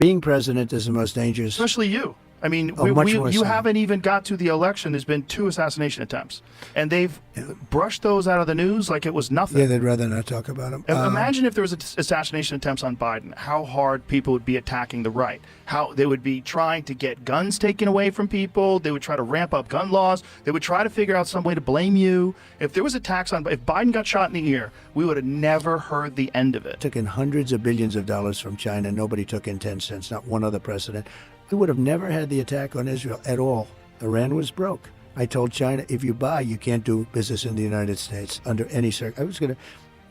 Being president is the most dangerous. Especially you. I mean, Oh, much more you so. haven't even got to the election. There's been 2 assassination attempts, and they've brushed those out of the news like it was nothing. Yeah, they'd rather not talk about them. Imagine if there was assassination attempts on Biden, how hard people would be attacking the right, how they would be trying to get guns taken away from people. They would try to ramp up gun laws. They would try to figure out some way to blame you. If there was attacks on, if Biden got shot in the ear, we would have never heard the end of it. Took in hundreds of billions of dollars from China. Nobody took in 10 cents, not one other president. We would have never had the attack on Israel at all. Iran was broke. I told China, if you buy, you can't do business in the United States under any circumstance.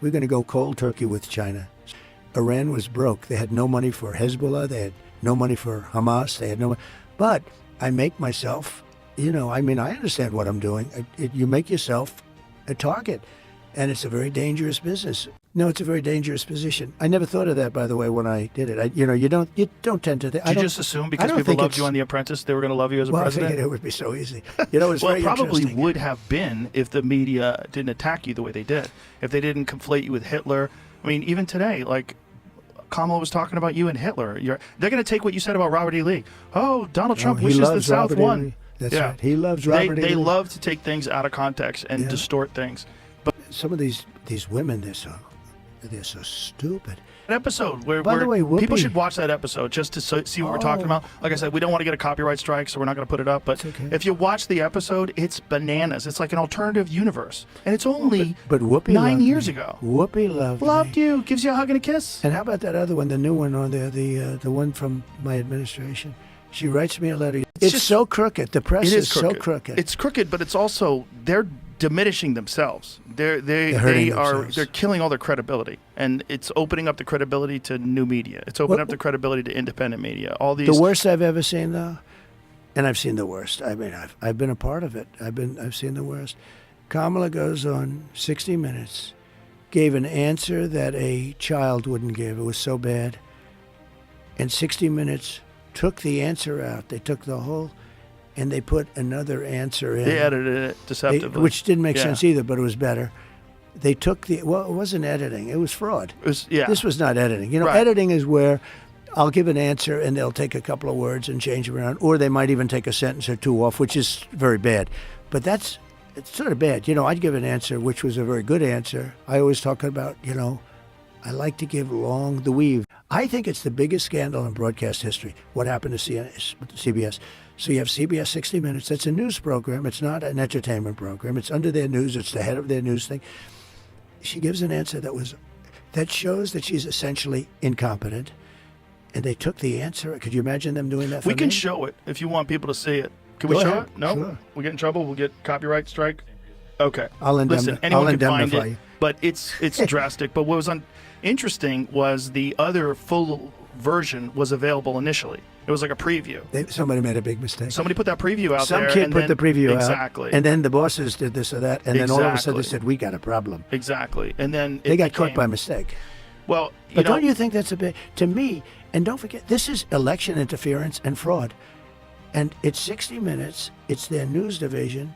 We're going to go cold turkey with China. Iran was broke. They had no money for Hezbollah. They had no money for Hamas. They had no money. But I make myself, I understand what I'm doing. You make yourself a target. And it's a very dangerous business. No, it's a very dangerous position. I never thought of that, by the way, when I did it. You don't tend to think. Did you just assume because people loved you on The Apprentice, they were going to love you as a president? I figured it would be so easy. It's well, very it probably interesting. would have been if the media didn't attack you the way they did. If they didn't conflate you with Hitler. I mean, even today, like Kamala was talking about you and Hitler. They're going to take what you said about Robert E. Lee. Oh, Donald Trump he wishes the loves South Robert E. won. Lee. That's right. He loves Robert E. They Lee. love to take things out of context and distort things. But some of these women, they're so stupid. an episode where, By the way, Whoopi, people should watch that episode just to see what we're talking about. Like I said, we don't want to get a copyright strike, so we're not going to put it up. But okay. if you watch the episode, it's bananas. It's like an alternative universe, and it's only but Whoopi 9 years ago. Whoopi loved me. you, gives you a hug and a kiss. And how about that other one, the new one on there, the one from my administration? She writes me a letter. It's just so crooked. The press is so crooked. It's crooked, but it's also they're diminishing themselves. They're killing all their credibility, and it's opening up the credibility to new media. It's opening up the credibility to independent media. All these. The worst I've ever seen, though, and I've seen the worst. I mean, I've been a part of it. I've seen the worst. Kamala goes on 60 Minutes, gave an answer that a child wouldn't give. It was so bad. And 60 Minutes took the answer out. They took the whole, and they put another answer in. They edited it deceptively. Which didn't make sense either, but it was better. They took it wasn't editing. It was fraud. This was not editing. Editing is where I'll give an answer and they'll take a couple of words and change them around, or they might even take a sentence or two off, which is very bad. But it's sort of bad. I'd give an answer which was a very good answer. I always talk about, I like to give long the weave. I think it's the biggest scandal in broadcast history, what happened to CBS. So you have CBS 60 Minutes. That's a news program. It's not an entertainment program. It's under their news. It's the head of their news thing. She gives an answer that shows that she's essentially incompetent. And they took the answer. Could you imagine them doing that for me? We can show it if you want people to see it. Can we show it? No? Sure. We get in trouble? We'll get copyright strike? Okay. Listen, anyone can find indemnify you. it, but it's drastic. But what was interesting was the other full version was available initially. It was like a preview. Somebody made a big mistake. Somebody put that preview out there. Some kid put the preview out. Exactly. And then the bosses did this or that. And then all of a sudden they said, we got a problem. Exactly. And then they got caught by mistake. Well, but don't you think that's a bit, to me, and don't forget, this is election interference and fraud. And it's 60 Minutes. It's their news division.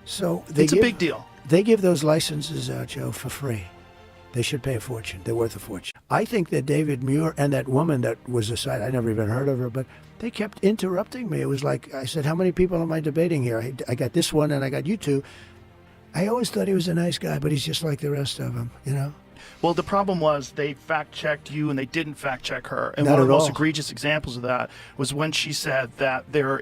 So it's a big deal. They give those licenses out, Joe, for free. They should pay a fortune. They're worth a fortune. I think that David Muir and that woman that was aside, I never even heard of her, but they kept interrupting me. It was like, I said, how many people am I debating here? I got this one and I got you two. I always thought he was a nice guy, but he's just like the rest of them, Well, the problem was they fact-checked you and they didn't fact-check her. And Not one of the at most all. egregious examples of that was when she said that there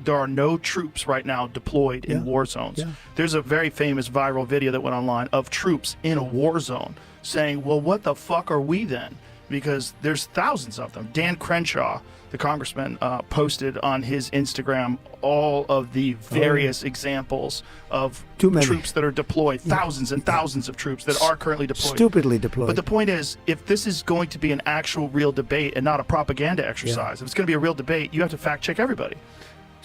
are no troops right now deployed in war zones. Yeah. There's a very famous viral video that went online of troops in a war zone saying, well, what the fuck are we then? Because there's thousands of them. Dan Crenshaw, the congressman, posted on his Instagram all of the various examples of troops that are deployed, thousands and thousands of troops that are currently deployed. Stupidly deployed. But the point is, if this is going to be an actual real debate and not a propaganda exercise, if it's going to be a real debate, you have to fact check everybody.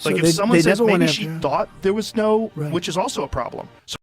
So like if someone says maybe wanna she thought there was which is also a problem. So